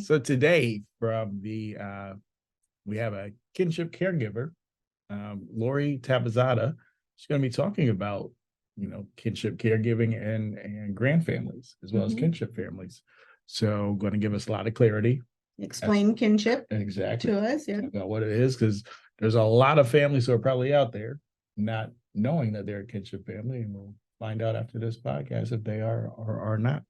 So today from we have a kinship caregiver, Laurie Tapozada. She's going to be talking about, kinship caregiving and grand families as well as kinship families. So going to give us a lot of clarity. Explain kinship exactly to us, yeah, about what it is, because there's a lot of families who are probably out there not knowing that they're a kinship family, and we'll find out after this podcast if they are or are not.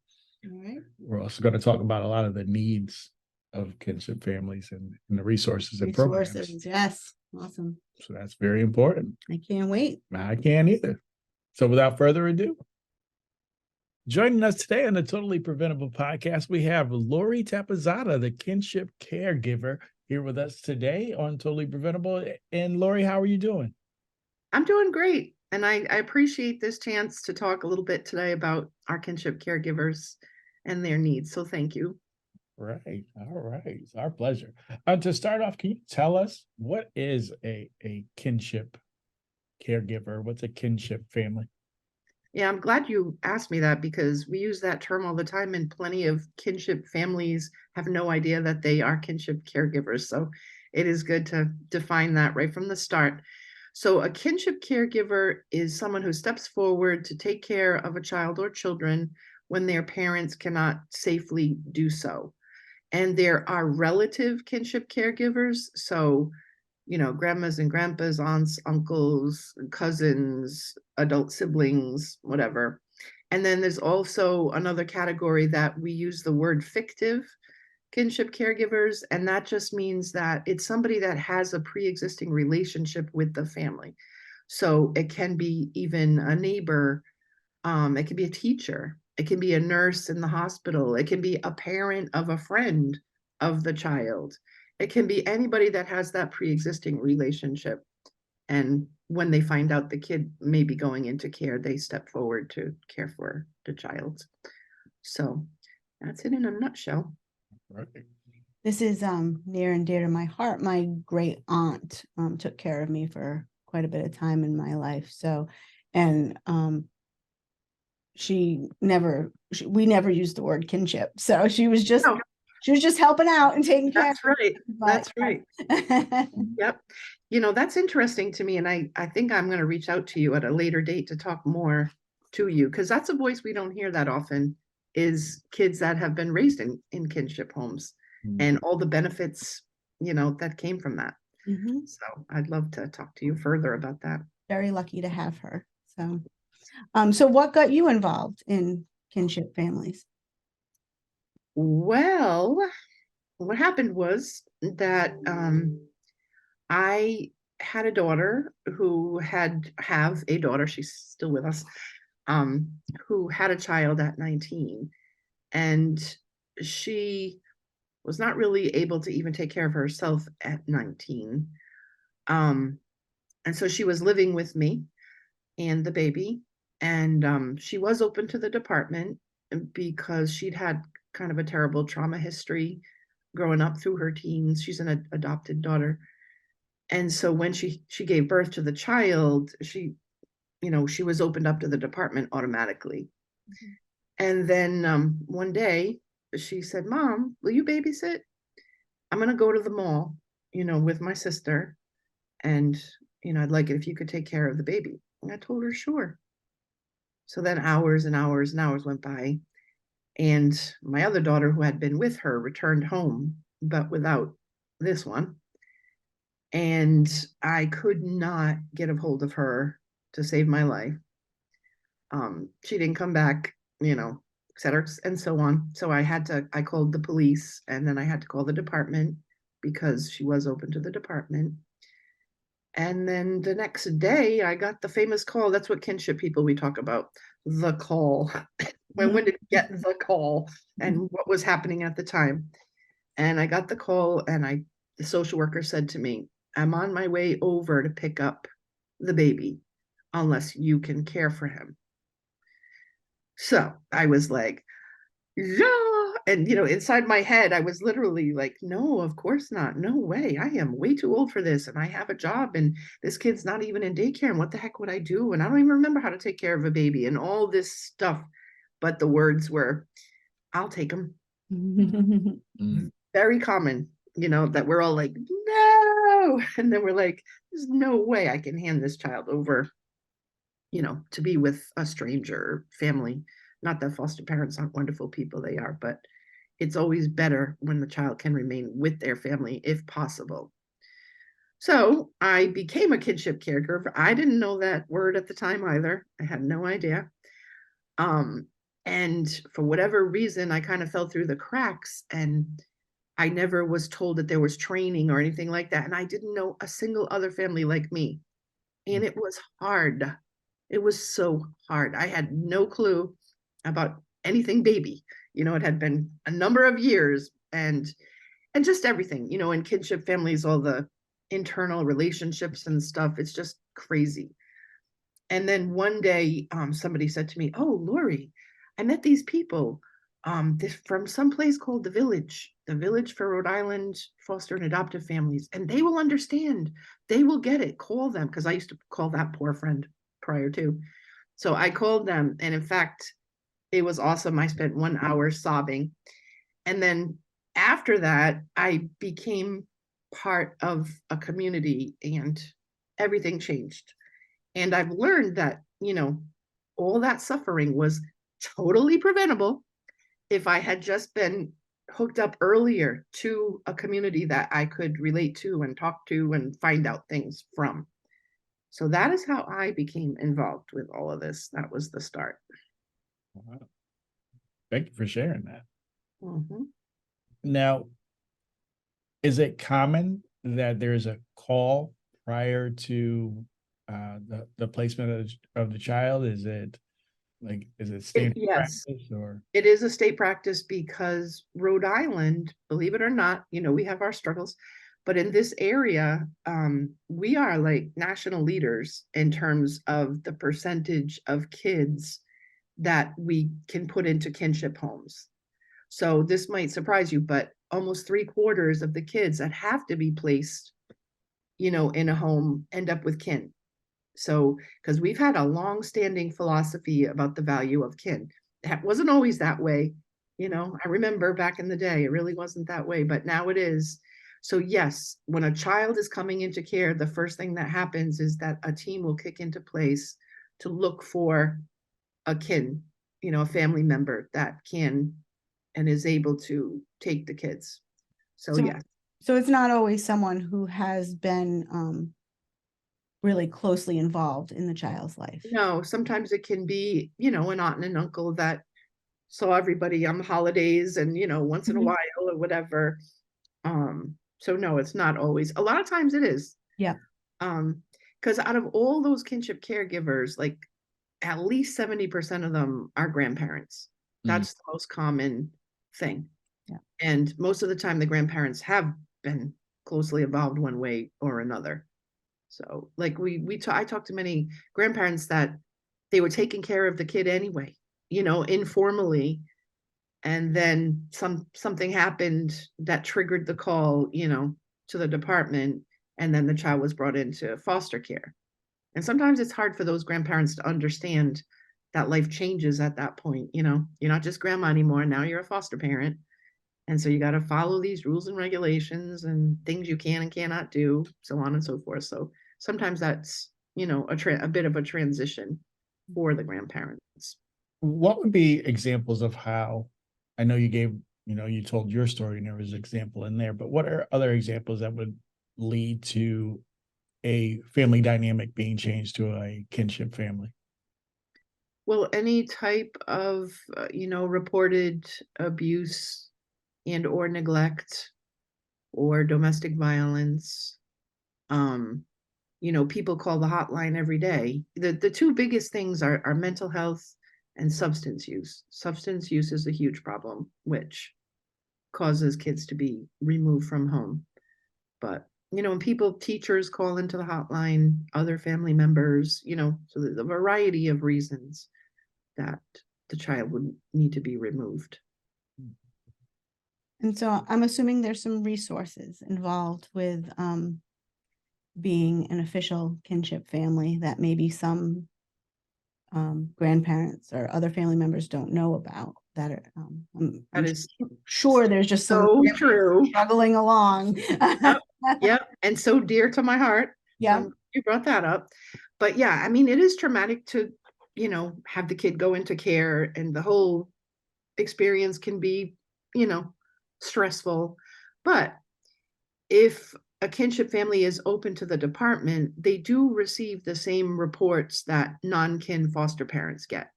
All right. We're also going to talk about a lot of the needs of kinship families and the resources and programs. Yes, awesome. So that's very important. I can't wait. I can't either. So without further ado, joining us today on the Totally Preventable podcast, we have Laurie Tapozada, the kinship caregiver, here with us today on Totally Preventable. And Laurie, how are you doing? I'm doing great. And I appreciate this chance to talk a little bit today about our kinship caregivers and their needs. So thank you. Right. All right. It's our pleasure. To start off, can you tell us what is a kinship caregiver? What's a kinship family? Yeah, I'm glad you asked me that, because we use that term all the time, and plenty of kinship families have no idea that they are kinship caregivers. So it is good to define that right from the start. So a kinship caregiver is someone who steps forward to take care of a child or children when their parents cannot safely do so. And there are relative kinship caregivers. So, grandmas and grandpas, aunts, uncles, cousins, adult siblings, whatever. And then there's also another category that we use the word fictive kinship caregivers. And that just means that it's somebody that has a pre-existing relationship with the family. So it can be even a neighbor. It can be a teacher. It can be a nurse in the hospital. It can be a parent of a friend of the child. It can be anybody that has that pre-existing relationship. And when they find out the kid may be going into care, they step forward to care for the child. So that's it in a nutshell. Right. This is near and dear to my heart. My great aunt took care of me for quite a bit of time in my life. So, and we never used the word kinship. So she was just helping out and taking care. That's right. That's right. Yep. That's interesting to me. And I think I'm going to reach out to you at a later date to talk more to you, because that's a voice we don't hear that often, is kids that have been raised in kinship homes and all the benefits, that came from that. So I'd love to talk to you further about that. Very lucky to have her. So what got you involved in kinship families? Well, what happened was that I had a daughter who have a daughter, she's still with us, who had a child at 19, and she was not really able to even take care of herself at 19. And so she was living with me and the baby, and she was open to the department because she'd had kind of a terrible trauma history growing up through her teens. She's an adopted daughter. And so when she gave birth to the child, she was opened up to the department automatically. And then one day she said, "Mom, will you babysit? I'm going to go to the mall, with my sister. And, I'd like it if you could take care of the baby." And I told her, sure. So then hours and hours and hours went by. And my other daughter, who had been with her, returned home, but without this one. And I could not get a hold of her to save my life. She didn't come back, et cetera, and so on. So I called the police, and then I had to call the department because she was open to the department. And then the next day I got the famous call. That's what kinship people we talk about, the call. When did you get the call and what was happening at the time? And I got the call, and the social worker said to me, "I'm on my way over to pick up the baby unless you can care for him." So I was like, yeah. And, inside my head, I was literally like, no, of course not. No way. I am way too old for this. And I have a job, and this kid's not even in daycare. And what the heck would I do? And I don't even remember how to take care of a baby and all this stuff. But the words were, "I'll take him." very common, that we're all like, no. And then we're like, there's no way I can hand this child over, to be with a stranger family. Not that foster parents aren't wonderful people, they are, but it's always better when the child can remain with their family if possible. So I became a kinship caregiver. I didn't know that word at the time either. I had no idea. And for whatever reason, I kind of fell through the cracks, and I never was told that there was training or anything like that. And I didn't know a single other family like me. And it was hard. It was so hard. I had no clue about anything baby. It had been a number of years, and just everything, in kinship families, all the internal relationships and stuff. It's just crazy. And then one day, somebody said to me, "Oh, Laurie, I met these people from some place called the Village for Rhode Island foster and adoptive families, and they will understand. They will get it. Call them," because I used to call that poor friend prior to. So I called them, and in fact, it was awesome. I spent 1 hour sobbing, and then after that, I became part of a community, and everything changed. And I've learned that, all that suffering was totally preventable if I had just been hooked up earlier to a community that I could relate to and talk to and find out things from. So that is how I became involved with all of this. That was the start. Wow. Thank you for sharing that. Mm-hmm. Now, is it common that there's a call prior to the placement of the child? Is it standard Yes, practice, or? it is a state practice because Rhode Island, believe it or not, we have our struggles, but in this area, we are like national leaders in terms of the percentage of kids that we can put into kinship homes. So this might surprise you, but almost 3/4 of the kids that have to be placed, in a home end up with kin. So, because we've had a long-standing philosophy about the value of kin. That wasn't always that way. I remember back in the day, it really wasn't that way, but now it is. So yes, when a child is coming into care, the first thing that happens is that a team will kick into place to look for a kin, a family member that can and is able to take the kids. So yes. So it's not always someone who has been really closely involved in the child's life. No, sometimes it can be, an aunt and an uncle that saw everybody on the holidays and, once in a Mhm. while or whatever. So no, it's not always. A lot of times it is. Yeah. Because out of all those kinship caregivers, like at least 70% of them are grandparents. That's the most common thing. Yeah. And most of the time the grandparents have been closely involved one way or another. So like I talked to many grandparents that they were taking care of the kid anyway, informally. And then something happened that triggered the call, to the department. And then the child was brought into foster care. And sometimes it's hard for those grandparents to understand that life changes at that point. You're not just grandma anymore. Now you're a foster parent. And so you got to follow these rules and regulations and things you can and cannot do, so on and so forth. So sometimes that's, a bit of a transition for the grandparents. What would be examples of how, I know you gave, you told your story and there was an example in there, but what are other examples that would lead to a family dynamic being changed to a kinship family? Well, any type of, reported abuse and or neglect or domestic violence. People call the hotline every day. The two biggest things are mental health and substance use. Substance use is a huge problem, which causes kids to be removed from home. But, when teachers call into the hotline, other family members, so there's a variety of reasons that the child would need to be removed. And so I'm assuming there's some resources involved with being an official kinship family that maybe some grandparents or other family members don't know about that are That is sure there's just some So true. struggling along. Yep. Yep. And so dear to my heart. Yeah. So you brought that up. But yeah, I mean, it is traumatic to, have the kid go into care, and the whole experience can be, stressful. But if a kinship family is open to the department, they do receive the same reports that non-kin foster parents get.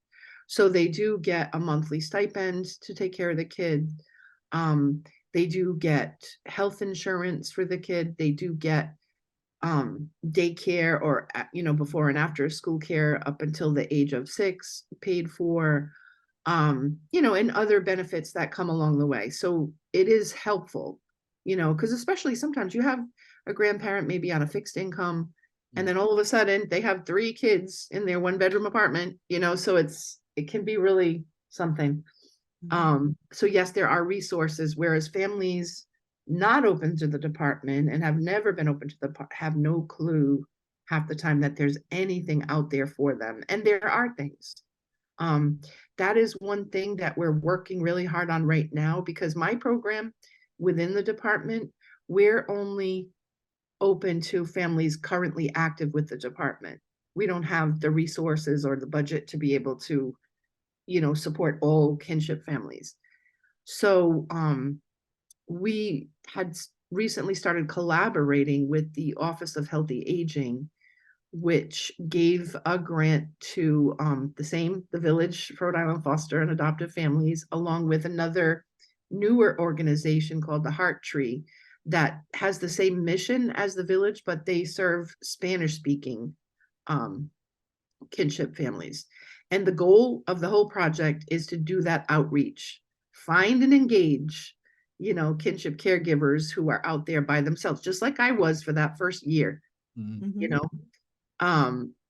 So they do get a monthly stipend to take care of the kid. They do get health insurance for the kid. They do get daycare, or before and after school care up until the age of 6 paid for, and other benefits that come along the way. So it is helpful, because especially sometimes you have a grandparent maybe on a fixed income, and then all of a sudden they have 3 kids in their 1-bedroom apartment, so it can be really something. So yes, there are resources, whereas families not open to the department and have never been open to have no clue half the time that there's anything out there for them. And there are things. That is one thing that we're working really hard on right now, because my program within the department, we're only open to families currently active with the department. We don't have the resources or the budget to be able to, support all kinship families. So we had recently started collaborating with the Office of Healthy Aging, which gave a grant to the Village for Rhode Island Foster and Adoptive Families, along with another newer organization called the Heart Tree, that has the same mission as the Village, but they serve Spanish-speaking kinship families. And the goal of the whole project is to do that outreach, find and engage, kinship caregivers who are out there by themselves, just like I was for that first year,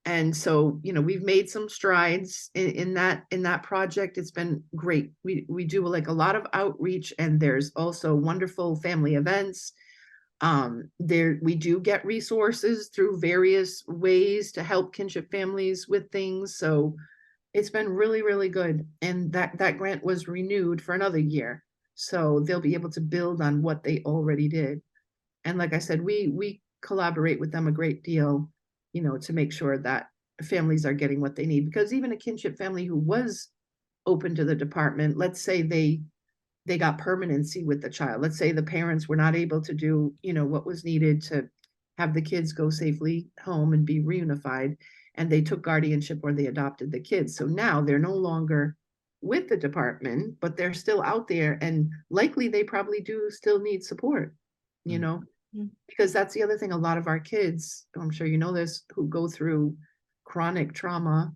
and so, we've made some strides in that project. It's been great. We do like a lot of outreach, and there's also wonderful family events. We do get resources through various ways to help kinship families with things. So it's been really, really good. And that grant was renewed for another year. So they'll be able to build on what they already did. And like I said, we collaborate with them a great deal, to make sure that families are getting what they need. Because even a kinship family who was open to the department, let's say they got permanency with the child. Let's say the parents were not able to do, what was needed to have the kids go safely home and be reunified, and they took guardianship or they adopted the kids. So now they're no longer with the department, but they're still out there, and likely they probably do still need support, because that's the other thing. A lot of our kids, I'm sure you know this, who go through chronic trauma,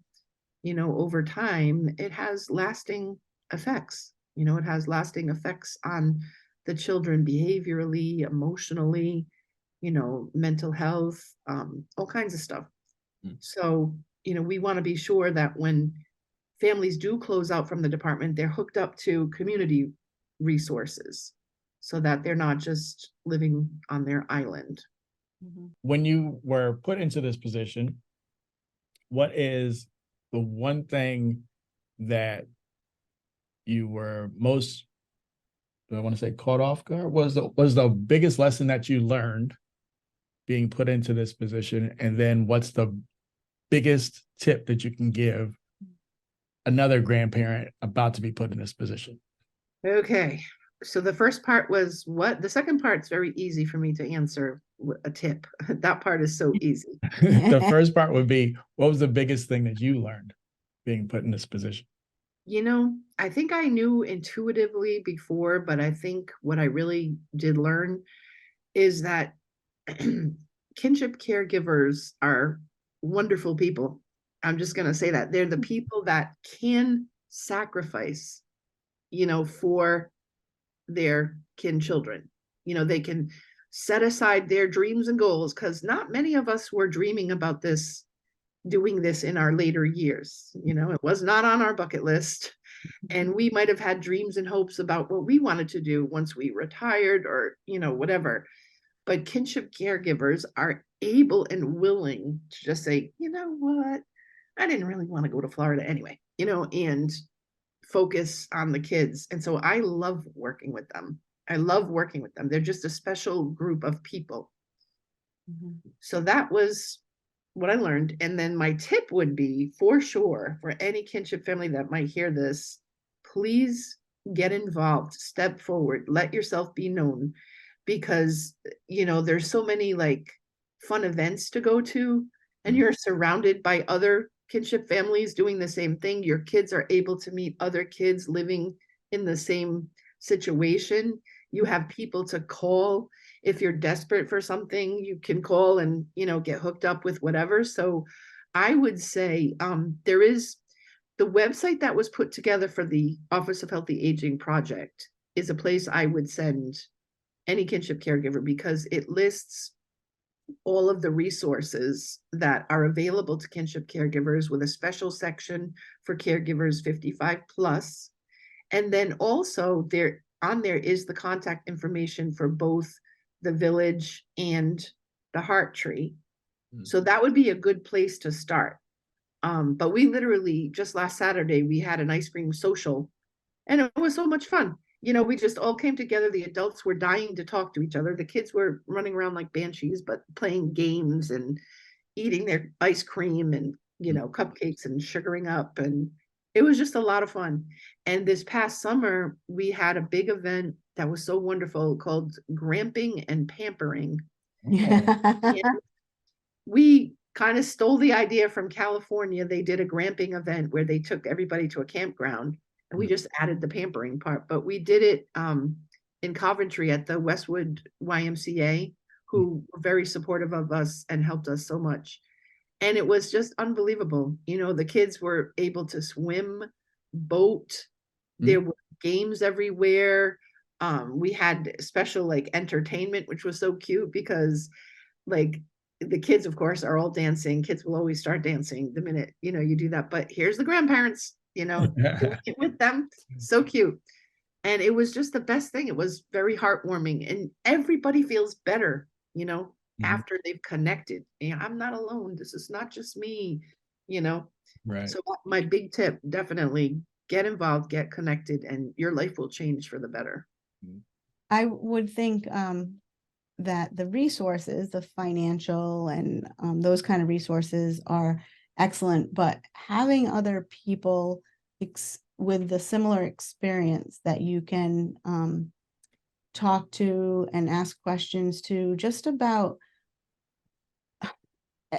over time, it has lasting effects. It has lasting effects on the children behaviorally, emotionally, mental health, all kinds of stuff. So, we want to be sure that when families do close out from the department, they're hooked up to community resources so that they're not just living on their island. When you were put into this position, what is the one thing that you were most, I want to say, caught off guard? Was the biggest lesson that you learned being put into this position? And then what's the biggest tip that you can give another grandparent about to be put in this position? Okay. So the first part was what? The second part's very easy for me to answer. A tip. That part is so easy. The first part would be, what was the biggest thing that you learned being put in this position? I think I knew intuitively before, but I think what I really did learn is that kinship caregivers are wonderful people. I'm just going to say that they're the people that can sacrifice, for their kin children. They can set aside their dreams and goals, because not many of us were dreaming about doing this in our later years. It was not on our bucket list. And we might have had dreams and hopes about what we wanted to do once we retired, or, whatever. But kinship caregivers are able and willing to just say, you know what, I didn't really want to go to Florida anyway, and focus on the kids. And so I love working with them. I love working with them. They're just a special group of people. Mhm. So that was what I learned. And then my tip would be, for sure, for any kinship family that might hear this, please get involved, step forward, let yourself be known, because, there's so many like fun events to go to, and you're surrounded by other kinship families doing the same thing. Your kids are able to meet other kids living in the same situation. You have people to call. If you're desperate for something, you can call and, get hooked up with whatever. So I would say there is the website that was put together for the Office of Healthy Aging Project is a place I would send any kinship caregiver, because it lists all of the resources that are available to kinship caregivers, with a special section for caregivers 55 plus. And then also there is the contact information for both the village and the Heart Tree. So that would be a good place to start. But we literally just last Saturday, we had an ice cream social, and it was so much fun. We just all came together. The adults were dying to talk to each other. The kids were running around like banshees, but playing games and eating their ice cream and, cupcakes and sugaring up. And it was just a lot of fun. And this past summer, we had a big event that was so wonderful called Gramping and Pampering. And we kind of stole the idea from California. They did a gramping event where they took everybody to a campground, and we just added the pampering part. But we did it in Coventry at the Westwood YMCA, who were very supportive of us and helped us so much. And it was just unbelievable. The kids were able to swim, boat. There were games everywhere. We had special like entertainment, which was so cute, because like the kids, of course, are all dancing. Kids will always start dancing the minute, you do that. But here's the grandparents, doing it with them. So cute. And it was just the best thing. It was very heartwarming, and everybody feels better, after they've connected. I'm not alone. This is not just me, you know. Right. So my big tip, definitely get involved, get connected, and your life will change for the better. I would think that the resources, the financial and those kind of resources are excellent, but having other people with the similar experience that you can talk to and ask questions to, just about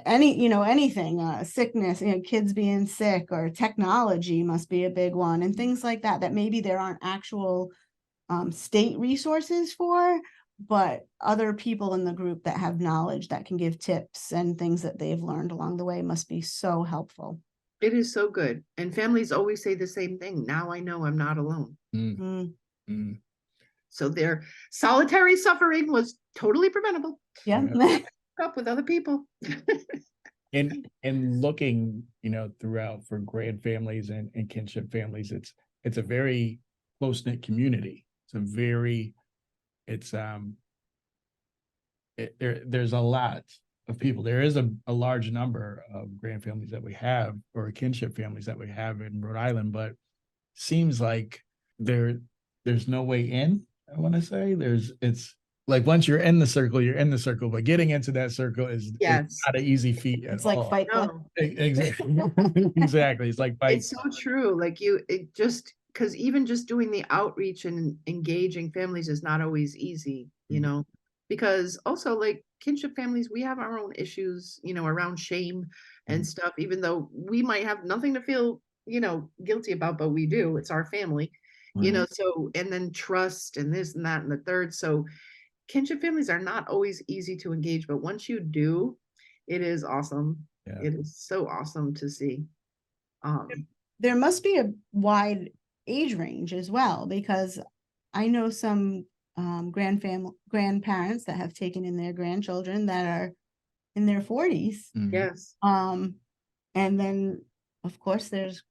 anything, sickness, kids being sick, or technology must be a big one, and things like that maybe there aren't actual state resources for, but other people in the group that have knowledge that can give tips and things that they've learned along the way must be so helpful. It is so good. And families always say the same thing. Now I know I'm not alone. So their solitary suffering was totally preventable. Yeah. Up with other people. And looking, throughout for grand families and kinship families, it's a very close-knit community. There's a lot of people. There is a large number of grand families that we have, or kinship families that we have in Rhode Island, but seems like there's no way in. I want to say it's like, once you're in the circle, you're in the circle, but getting into that circle is not an easy feat at It's like all. Fight Club. Exactly. Exactly. It's like Fight It's so true. Like because even just doing the outreach and engaging families is not always easy, because also like kinship families, we have our own issues, around shame and stuff, even though we might have nothing to feel, guilty about, but we do. It's our family, so, and then trust and this and that and the third. So kinship families are not always easy to engage, but once you do, it is awesome. Yeah. It is so awesome to see. There must be a wide age range as well, because I know some grandparents that have taken in their grandchildren that are in their 40s. Yes. And then of course there's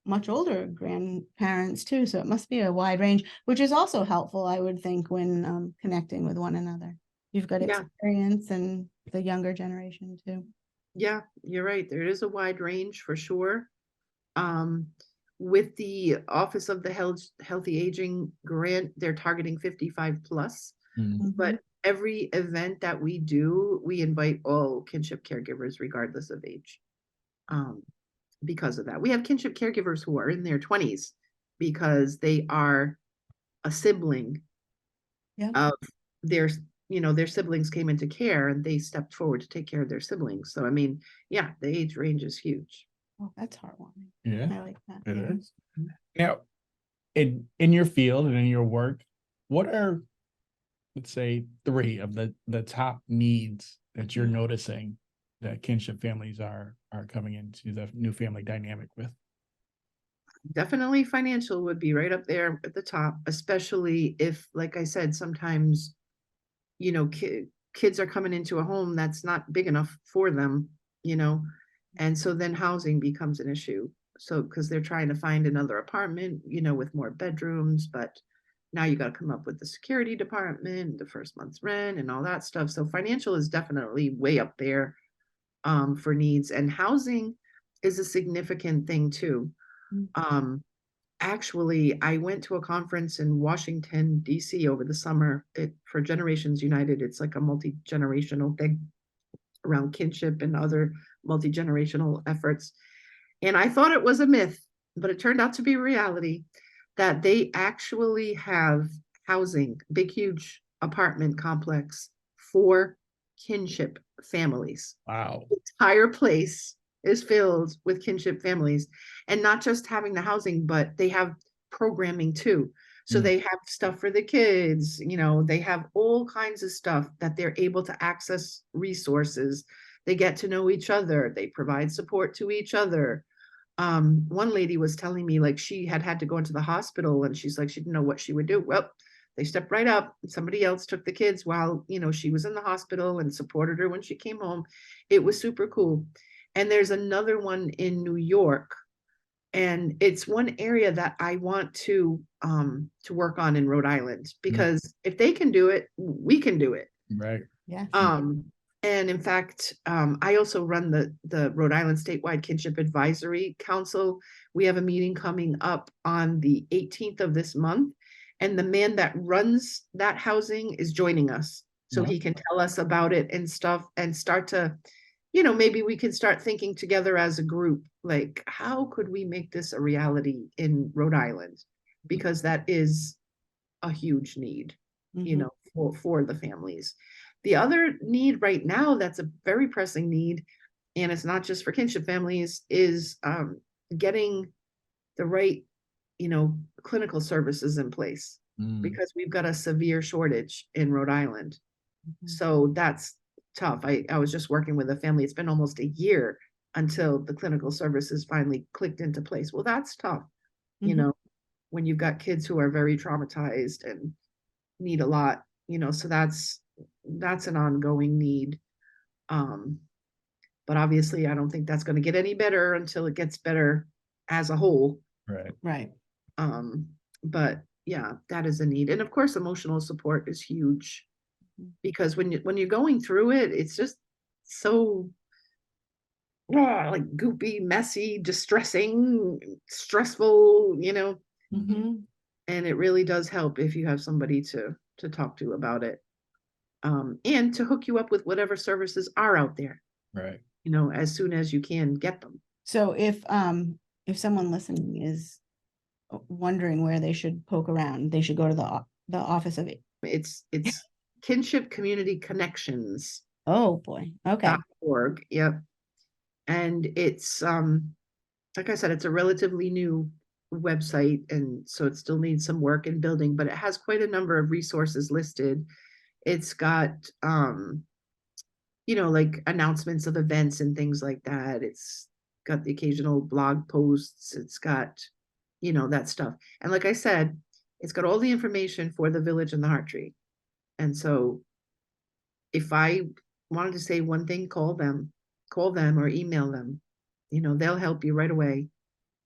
much older grandparents too. So it must be a wide range, which is also helpful, I would think, when connecting with one another. You've got experience and the younger generation too. Yeah, you're right. There is a wide range for sure. with the Office of the Healthy Aging grant, they're targeting 55 plus. Mm. But every event that we do, we invite all kinship caregivers, regardless of age. Because of that, we have kinship caregivers who are in their 20s because they are a sibling Yeah. of their, their siblings came into care and they stepped forward to take care of their siblings. So, I mean, yeah, the age range is huge. Oh, that's heartwarming. Yeah, I like that. it Yeah. is. Now, in your field and in your work, what are, let's say, three of the top needs that you're noticing that kinship families are coming into the new family dynamic with? Definitely financial would be right up there at the top, especially if, like I said, sometimes, kids are coming into a home that's not big enough for them, and so then housing becomes an issue. So, because they're trying to find another apartment, with more bedrooms, but now you got to come up with the security department, the first month's rent, and all that stuff. So, financial is definitely way up there for needs, and housing is a significant thing too. Um, Actually, I went to a conference in Washington, D.C. over the summer for Generations United. It's like a multi-generational thing around kinship and other multi-generational efforts. And I thought it was a myth, but it turned out to be reality that they actually have housing, big, huge apartment complex for kinship families. Wow. The entire place is filled with kinship families, and not just having the housing, but they have programming too. So they have stuff for the kids, they have all kinds of stuff that they're able to access resources. They get to know each other. They provide support to each other. One lady was telling me like she had to go into the hospital and she's like, she didn't know what she would do. Well, they stepped right up. Somebody else took the kids while, she was in the hospital and supported her when she came home. It was super cool. And there's another one in New York, and it's one area that I want to work on in Rhode Island, because if they can do it, we can do it. Right. Yes. And in fact, I also run the Rhode Island Statewide Kinship Advisory Council. We have a meeting coming up on the 18th of this month, and the man that runs that housing is joining us. So he can tell us about it and stuff, and start to, maybe we can start thinking together as a group, like, how could we make this a reality in Rhode Island? Because that is a huge need, for the families. The other need right now that's a very pressing need, and it's not just for kinship families, is getting the right, clinical services in place, because we've got a severe shortage in Rhode Island. So that's tough. I was just working with a family. It's been almost a year until the clinical services finally clicked into place. Well, that's tough, when you've got kids who are very traumatized and need a lot, so that's an ongoing need. But obviously I don't think that's going to get any better until it gets better as a whole. Right. Right. But yeah, that is a need. And of course, emotional support is huge, because when you're going through it, it's just so like goopy, messy, distressing, stressful, and it really does help if you have somebody to talk to about it, and to hook you up with whatever services are out there, Right. as soon as you can get them. So if someone listening is wondering where they should poke around, they should go to the office of it. It's Kinship Community Connections. Oh boy. Okay. .org. Yep. And it's like I said, it's a relatively new website, and so it still needs some work and building, but it has quite a number of resources listed. It's got like announcements of events and things like that. It's got the occasional blog posts. It's got, that stuff. And like I said, it's got all the information for the Village and the Heart Tree. And so if I wanted to say one thing, call them or email them. They'll help you right away.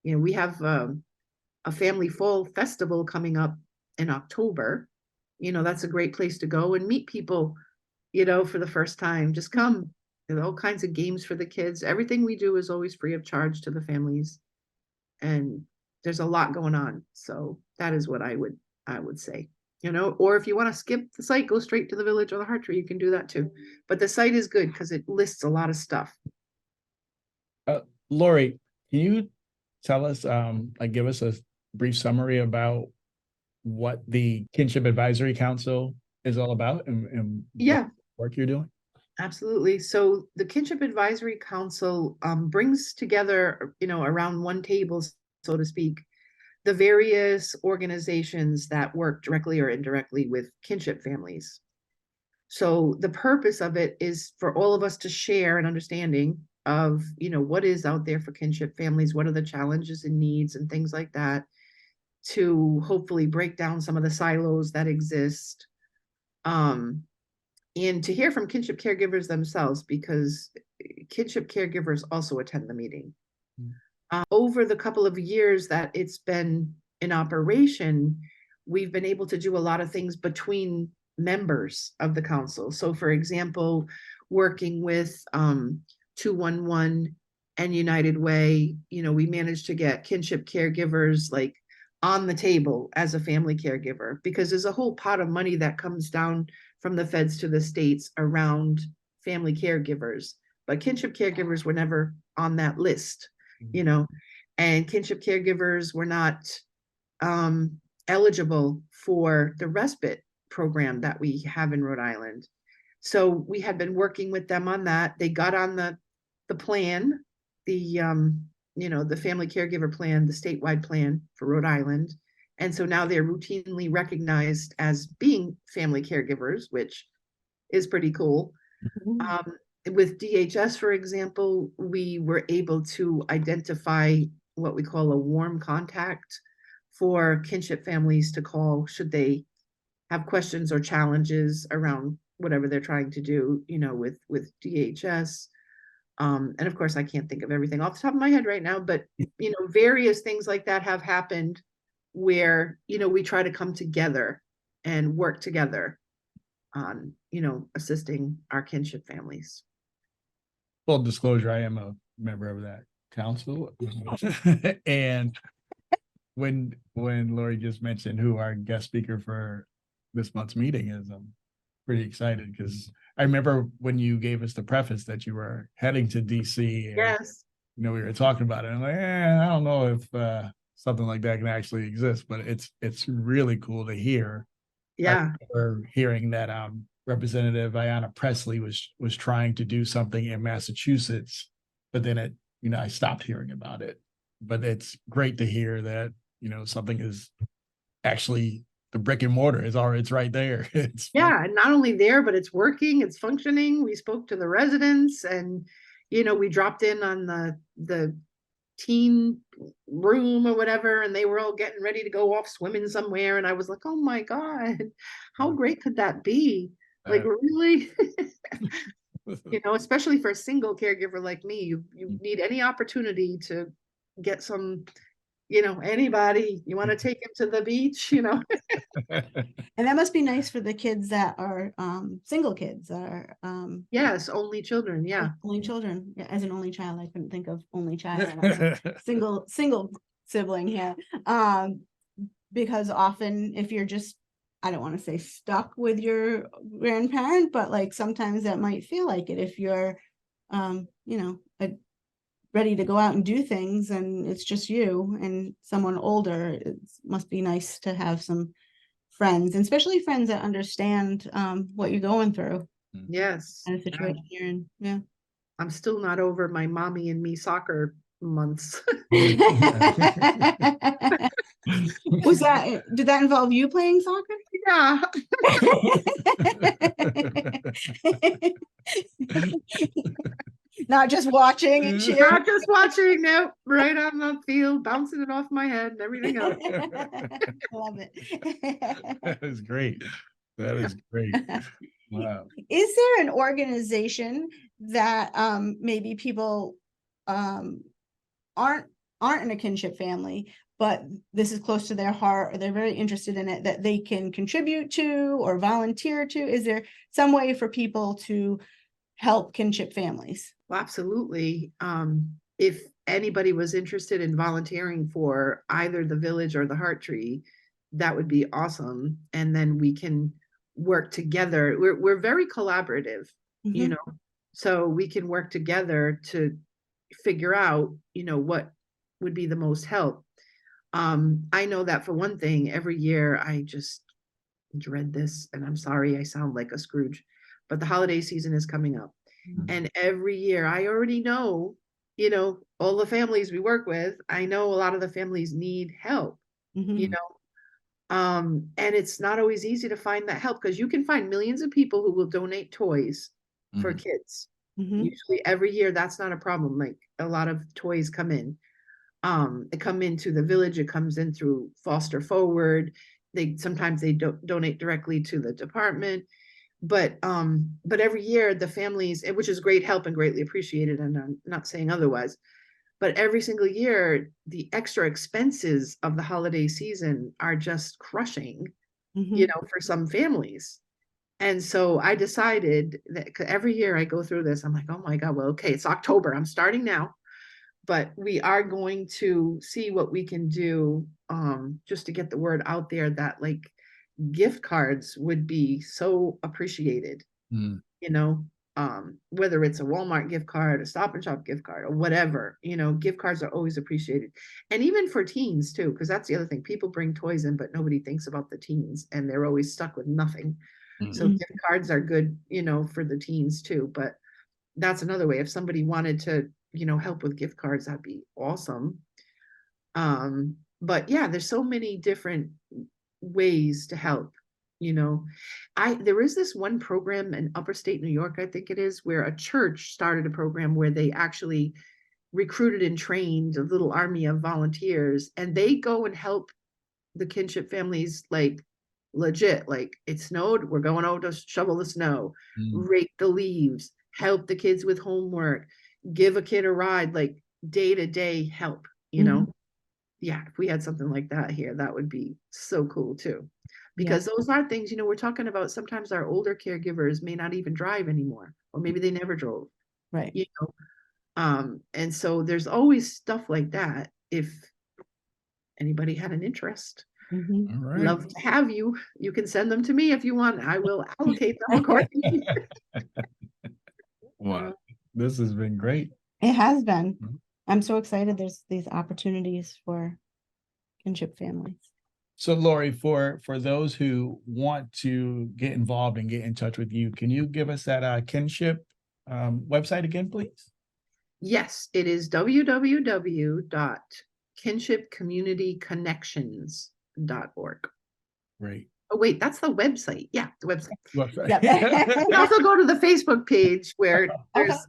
We have a family fall festival coming up in October. That's a great place to go and meet people, for the first time. Just come. There's all kinds of games for the kids. Everything we do is always free of charge to the families. And there's a lot going on. So that is what I would say, or if you want to skip the site, go straight to the Village or the Heart Tree, you can do that too. But the site is good because it lists a lot of stuff. Laurie, can you tell us, give us a brief summary about what the Kinship Advisory Council is all about and Yeah, what work you're doing? absolutely. So the Kinship Advisory Council brings together, around one table, so to speak, the various organizations that work directly or indirectly with kinship families. So the purpose of it is for all of us to share an understanding of, what is out there for kinship families, what are the challenges and needs and things like that, to hopefully break down some of the silos that exist. And to hear from kinship caregivers themselves, because kinship caregivers also attend the meeting. Over the couple of years that it's been in operation, we've been able to do a lot of things between members of the council. So for example, working with 211 and United Way, we managed to get kinship caregivers like on the table as a family caregiver, because there's a whole pot of money that comes down from the feds to the states around family caregivers, but kinship caregivers were never on that list, and kinship caregivers were not eligible for the respite program that we have in Rhode Island. So we had been working with them on that. They got on the plan, the family caregiver plan, the statewide plan for Rhode Island. And so now they're routinely recognized as being family caregivers, which is pretty cool. With DHS, for example, we were able to identify what we call a warm contact for kinship families to call should they have questions or challenges around whatever they're trying to do, with DHS. And of course, I can't think of everything off the top of my head right now, but, various things like that have happened where, we try to come together and work together on, assisting our kinship families. Full disclosure, I am a member of that council. And when Laurie just mentioned who our guest speaker for this month's meeting is, I'm pretty excited because I remember when you gave us the preface that you were heading to DC. And, yes. we were talking about it. I'm like, I don't know if something like that can actually exist, but it's really cool to hear. Yeah. We're hearing that Representative Ayanna Pressley was trying to do something in Massachusetts, but then I stopped hearing about it. But it's great to hear that, something is actually the brick and mortar it's right there. And not only there, but it's working, it's functioning. We spoke to the residents and, we dropped in on the teen room or whatever, and they were all getting ready to go off swimming somewhere. And I was like, oh my God, how great could that be? Like, really? Especially for a single caregiver like me, you need any opportunity to get some, anybody, you want to take him to the beach, And that must be nice for the kids that are single kids or yes, only children. Yeah. only children. Yeah, as an only child, I couldn't think of only child. single sibling here. Because often if you're just, I don't want to say stuck with your grandparent, but like sometimes that might feel like it if you're ready to go out and do things and it's just you and someone older. It must be nice to have some friends, and especially friends that understand what you're going through. Yes. And the situation you're in. Yeah. I'm still not over my mommy and me soccer months. Did that involve you playing soccer? Yeah. Not just watching and cheering. Not just watching, no, right on the field, bouncing it off my head and everything else. Love it. That is great. That is great. Wow. Is there an organization that maybe people aren't in a kinship family, but this is close to their heart or they're very interested in it, that they can contribute to or volunteer to? Is there some way for people to help kinship families? Well, absolutely. If anybody was interested in volunteering for either the village or the Heart Tree, that would be awesome. And then we can work together. We're very collaborative, you Mhm. know, so we can work together to figure out, what would be the most help. I know that for one thing, every year I just dread this, and I'm sorry I sound like a Scrooge, but the holiday season is coming up. And every year I already know, all the families we work with, I know a lot of the families need help, you Mhm. know. And it's not always easy to find that help because you can find millions of people who will donate toys for Mhm. kids. Mhm. Usually every year that's not a problem. Like a lot of toys come in. It come into the village, it comes in through Foster Forward. Sometimes they donate directly to the department. But every year the families, which is great help and greatly appreciated, and I'm not saying otherwise, but every single year the extra expenses of the holiday season are just crushing, Mhm. for some families. And so I decided that every year I go through this, I'm like, oh my God, well, okay, it's October, I'm starting now, but we are going to see what we can do, just to get the word out there that like gift cards would be so appreciated, Mm. whether it's a Walmart gift card, a Stop and Shop gift card, or whatever, gift cards are always appreciated. And even for teens too, because that's the other thing. People bring toys in, but nobody thinks about the teens and they're always stuck with nothing. So Mm. Mhm. gift cards are good, for the teens too. But that's another way. If somebody wanted to, help with gift cards, that'd be awesome. But yeah, there's so many different ways to help, you know. There is this one program in upper state New York, I think it is, where a church started a program where they actually recruited and trained a little army of volunteers, and they go and help the kinship families, like legit, like it snowed, we're going out to shovel the snow, Mm. rake the leaves, help the kids with homework, give a kid a ride, like day-to-day help, Mhm. yeah, if we had something like that here, that would be so cool too. Yeah. Because those are things, we're talking about, sometimes our older caregivers may not even drive anymore, or maybe they never drove, Right. you know. And so there's always stuff like that. If anybody had an interest, Mhm. All right. love to have you. You can send them to me if you want. I will allocate them accordingly. Wow, this has been great. It has been. Mhm. I'm so excited there's these opportunities for kinship families. So Laurie, for those who want to get involved and get in touch with you, can you give us that kinship website again, please? Yes, it is www.kinshipcommunityconnections.org. Great. Oh, wait, that's the website. Yeah, the website. Website. Yep. You can also go to the Facebook page where Okay. there's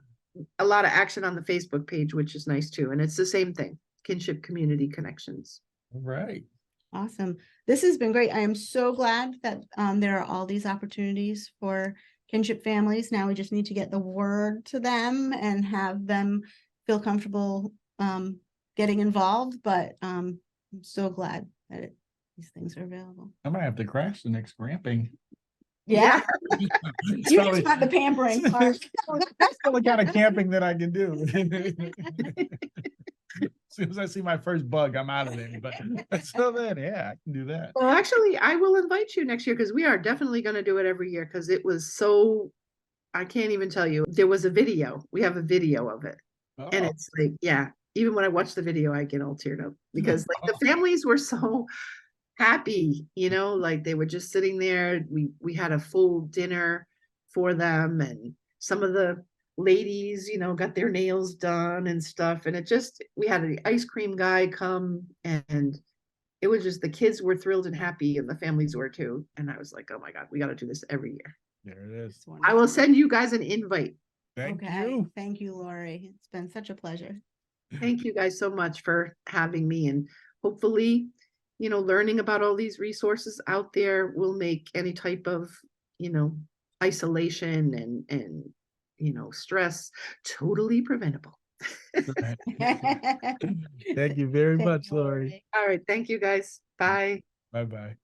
a lot of action on the Facebook page, which is nice too. And it's the same thing, Kinship Community Connections. All right. Awesome. This has been great. I am so glad that there are all these opportunities for kinship families. Now we just need to get the word to them and have them feel comfortable getting involved. But I'm so glad that these things are available. I might have to crash the next gramping. Yeah. It's You probably- just want the pampering part. That's the kind of camping that I can do. As soon as I see my first bug, I'm out of there. But until then, yeah, I can do that. Well, actually, I will invite you next year because we are definitely going to do it every year because it was so, I can't even tell you. There was a video. We have a video of it. And Oh, it's like, yeah, even when I watch the video, I get all teared up because like the families were so happy, like they were just sitting there. We had a full dinner for them, and some of the ladies, got their nails done and stuff. And we had an ice cream guy come, and it was just, the kids were thrilled and happy and the families were too. And I was like, oh my God, we got to do this every year. there it is. I will send you guys an invite. Thank Okay. you. Thank you, Laurie. It's been such a pleasure. Thank you guys so much for having me, and hopefully, learning about all these resources out there will make any type of, isolation and stress totally preventable. Thank you very Thank much, you, Laurie. All right, thank you guys. Bye. Bye-bye.